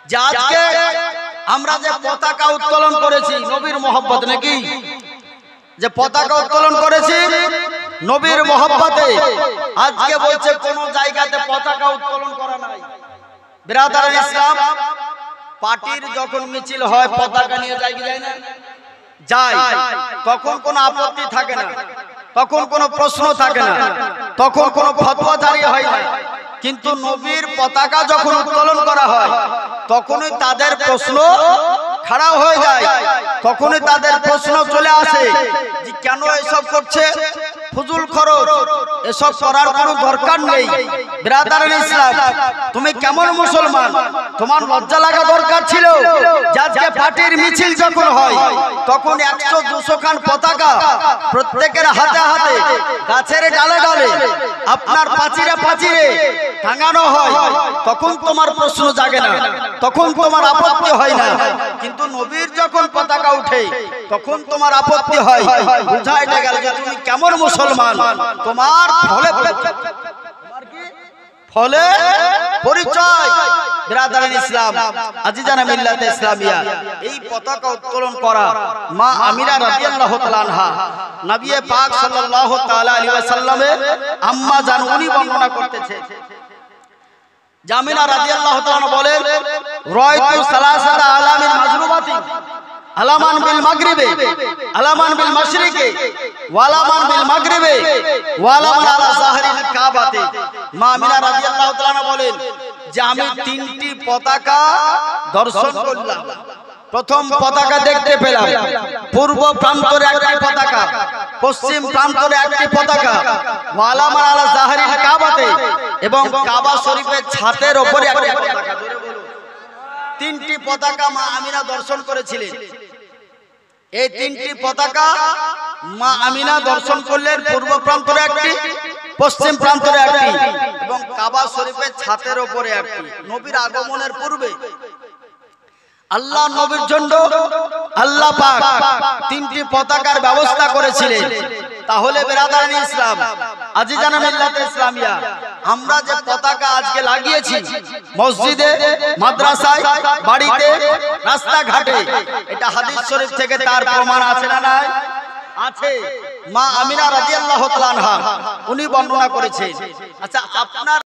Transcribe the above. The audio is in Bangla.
যে আজকে আমরা যে পতাকা উত্তোলন করেছি নবীর মহব্বত নাকি, যে পতাকা উত্তোলন করেছি নবীর মহব্বতে, আজকে বলছে কোন জায়গাতে পতাকা উত্তোলন করা নাই। বিরাদারান ইসলাম, পার্টির যখন মিছিল হয় পতাকা নিয়ে যায় কি যায় না? যায়। তখন কোনো আপত্তি থাকে না, তখন কোনো প্রশ্ন থাকে না, তখন কোনো ফতোয়া জারি হয় না। কিন্তু নবীর পতাকা যখন উত্তোলন করা হয় তখনই তাদের প্রশ্ন খাড়া হয়ে যায়, তখনই তাদের প্রশ্ন চলে আসে যে কেন এসব করছে, ফুজুল খরচ, এসব করার কোনো দরকার নেই। বিরাদারান ইসলাম, তুমি কেমন মুসলমান? তোমার লজ্জা লাগা দরকার ছিল যে আজকে পার্টির মিছিল যখন হয় তখন 100-200 খান পতাকা প্রত্যেকের হাতে হাতে গাছের ডালে ডালে আপনার পাচিরে পাচিরে টাঙানো হয়, তখন তোমার প্রশ্ন জাগে না, তখন তোমার আপত্তি হয় না। কিন্তু নবীর যখন পতাকা উঠে তখন তোমার আপত্তি হয়। বুঝা এটা গেল যে তুমি কেমন মুসলমান, তোমার ফলে পরিচয়। বিরাদারান ইসলাম, আজিজানা মিল্লাতে ইসলামিয়া, এই পতাকা উত্তোলন করা মা আমিনা রাদিয়াল্লাহু তাআলা আনহা, নবী পাক সাল্লাল্লাহু তাআলা আলাইহি ওয়াসাল্লামের আম্মা জান, উনি বর্ণনা করতেছে। জামিনা রাদিয়াল্লাহু তাআলা বলেন, রায়তু সালাসাতা আলামিন মাজরুবাতিন, আলামান বিল মাগরিবে, আলামান বিল মাশরিকে, ওয়ালামান বিল মাগরিবে, ওয়ালামান আলা যাহরিল কাবাতে। মা আমিনা রাদিয়াল্লাহু তাআলা বলেন যে আমি 3টি পতাকা দর্শন করলাম। প্রথম পতাকা দেখতে পেলাম পূর্ব প্রান্তরে একটি পতাকা, পশ্চিম প্রান্তরে একটি পতাকা, ওয়ালামান আলা যাহরিল কাবাতে, এবং কাবা শরীফের ছাদের উপরে একটি পতাকা। 3টি পতাকা মা আমিনা দর্শন করেছিলেন। এই 3টি পতাকা মা আমিনা দর্শন করলেন, পূর্ব প্রান্তরে একটি, পশ্চিম প্রান্তরে একটি, এবং কাবা শরীফের ছাদের উপরে একটি। নবীর আগমনের পূর্বে আল্লাহ নবীর জন্য আল্লাহ পাক 3টি পতাকার ব্যবস্থা করেছিলেন। তাহলে বিরাদারান ইসলাম, আজিজানা মিল্লাতে ইসলামিয়া, আমরা যে পতাকা আজকে লাগিয়েছি মসজিদে, মাদ্রাসায়, বাড়িতে, রাস্তাঘাটে, এটা হাদিস শরীফ থেকে তার প্রমাণ আছে না নাই? আছে। মা আমিনা রাদিয়াল্লাহু তাআলা আনহা উনি বর্ণনা করেছেন। আচ্ছা, আপনার